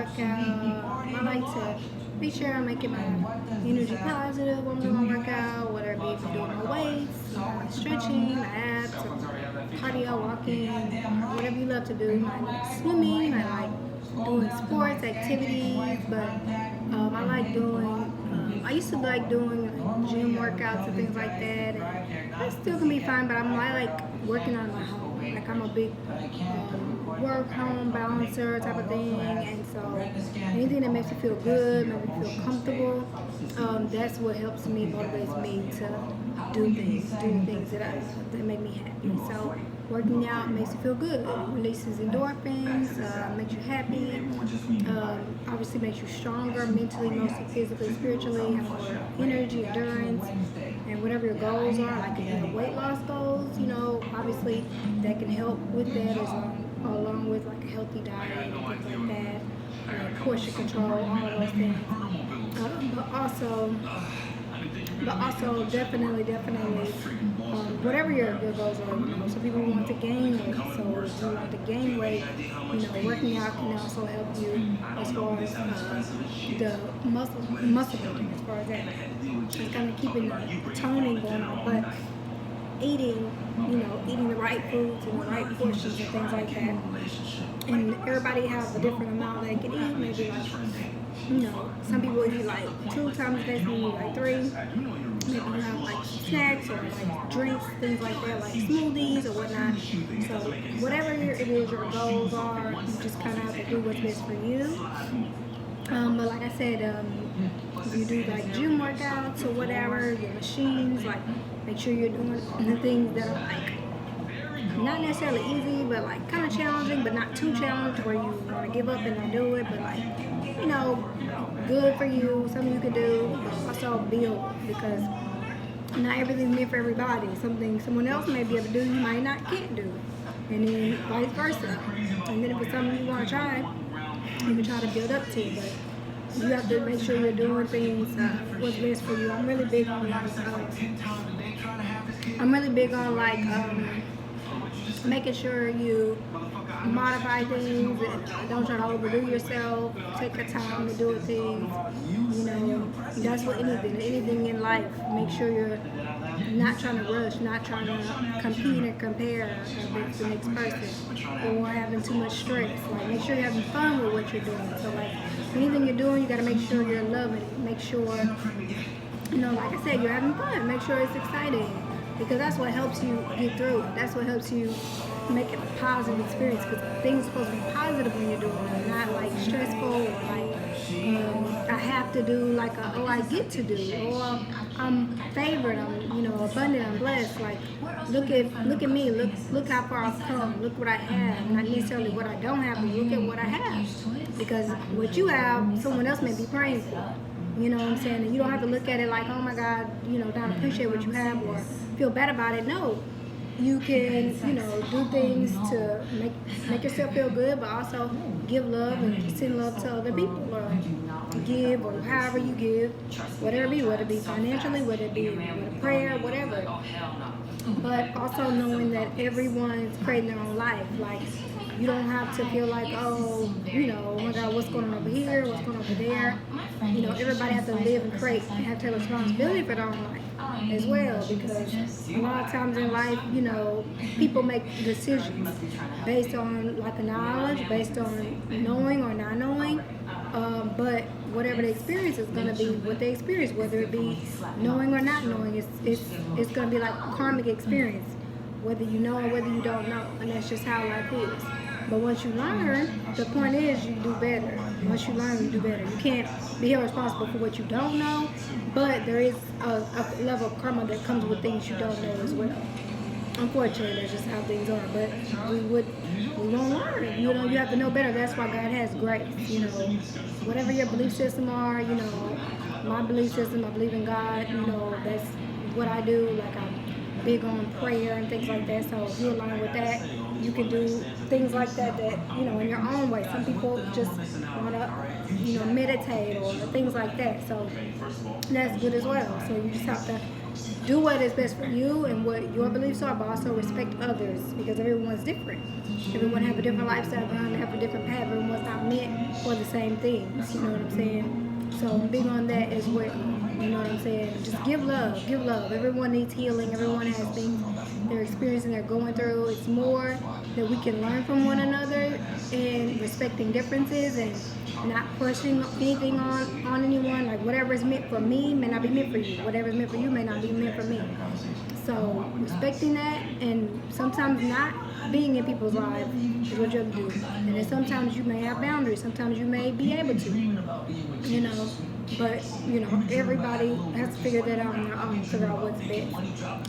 workout, I like to make sure I'm making my energy positive when I'm doing my workout, whether it be if I'm doing my weights, my stretching, my abs, or cardio, walking, whatever you love to do. I like swimming, I like doing sports activities, but I like doing, I used to like doing like, gym workouts and things like that. And that still can be fun, but I like working on my home. Like I'm a big work home balancer type of thing, and so anything that makes me feel good, makes me feel comfortable, that's what helps me, motivates me to do things that make me happy. So working out makes you feel good, releases endorphins, makes you happy, obviously makes you stronger mentally, emotionally, physically, spiritually, have more energy, endurance, and whatever your goals are, like if you have weight loss goals, obviously that can help with that along with like a healthy diet and things like that, portion control, all of those things. But also definitely, whatever your goals are, some people want to gain weight, so if you want to gain weight, working out can also help you as far as the muscle building, as far as that. Just kind of keeping the toning going on, but eating the right foods and the right portions and things like that. And everybody has a different amount they can eat, maybe like, some people eat like 2 times a day, some people eat like 3. Maybe you have like snacks or like drinks, things like that, like smoothies or whatnot. So whatever it is your goals are, you just kind of have to do what's best for you. But like I said, if you do like gym workouts or whatever, your machines, like make sure you're doing the things that are like not necessarily easy, but like kind of challenging, but not too challenged where you want to give up and not do it, but like, good for you, something you can do, but also build, because not everything's meant for everybody. Something someone else may be able to do, you might not can't do, and then vice versa. And then if it's something you want to try, you can try to build up to, but you have to make sure you're doing things what's best for you. I'm really big on making sure you modify things and don't try to overdo yourself. Take the time to do things. That's what anything in life. Make sure you're not trying to rush, not trying to compete and compare with the next person, or having too much stress. Like make sure you're having fun with what you're doing. So like anything you're doing, you got to make sure you're loving it. Make sure, like I said, you're having fun. Make sure it's exciting, because that's what helps you get through it. That's what helps you make it a positive experience, because things are supposed to be positive when you're doing it, not like stressful or like I have to do, like I get to do, or I'm favored, I'm abundant, I'm blessed. Like look at me, look how far I've come, look what I have, not necessarily what I don't have, but look at what I have, because what you have, someone else may be praying for. You know what I'm saying? And you don't have to look at it like, oh my God, don't appreciate what you have or feel bad about it. No, you can, do things to make yourself feel good, but also give love and send love to other people, or give, or however you give, whatever it be financially, whether it be with a prayer, whatever. But also knowing that everyone is creating their own life. Like, you don't have to feel like, oh my God, what's going on over here, what's going on over there. Everybody has to live and create and have to take responsibility for their own life as well, because a lot of times in life, people make decisions based on like a knowledge, based on knowing or not knowing, but whatever the experience is going to be what they experience, whether it be knowing or not knowing, it's going to be like a karmic experience, whether you know or whether you don't know, and that's just how life is. But once you learn, the point is you do better. Once you learn, you do better. You can't be held responsible for what you don't know, but there is a level of karma that comes with things you don't know as well. Unfortunately, that's just how things are. But we won't learn. You have to know better. That's why God has grace. Whatever your belief system are, my belief system, I believe in God. That's what I do. Like I'm big on prayer and things like that. So if you align with that, you can do things like that in your own way. Some people just want to meditate or things like that, so that's good as well. So you just have to do what is best for you and what your beliefs are, but also respect others, because everyone's different. Everyone have a different lifestyle, everyone have a different path, everyone's not meant for the same things, you know what I'm saying? So I'm big on that as well, you know what I'm saying? Just give love, give love. Everyone needs healing, everyone has things they're experiencing, they're going through. It's more that we can learn from one another and respecting differences and not pushing anything on anyone. Like whatever is meant for me may not be meant for you. Whatever is meant for you may not be meant for me. So respecting that, and sometimes not being in people's lives is what you have to do. And then sometimes you may have boundaries. Sometimes you may be able to, you know. But, you know, everybody has to figure that out on their own, figure out what's best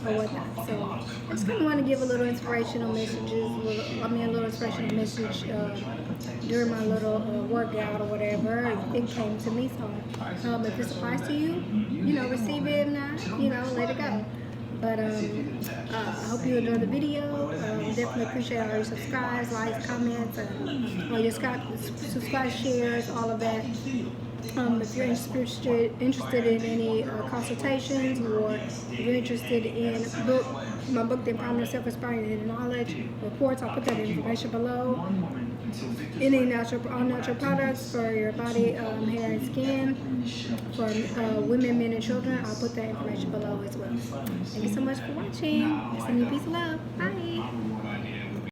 or whatnot. So I just kind of want to give a little inspirational messages, a little inspirational message during my little workout or whatever. It came to me, so if this applies to you, you know, receive it and, you know, let it go. But I hope you enjoyed the video. Definitely appreciate all your subscribes, likes, comments, all your subscribe, shares, all of that. If you're interested in any consultations, or if you're interested in my book, The Empowerment of Self-Inspiring Knowledge Reports, I'll put that information below. Any all natural products for your body, hair, and skin, for women, men, and children, I'll put that information below as well. Thank you so much for watching. Send you peace and love. Bye.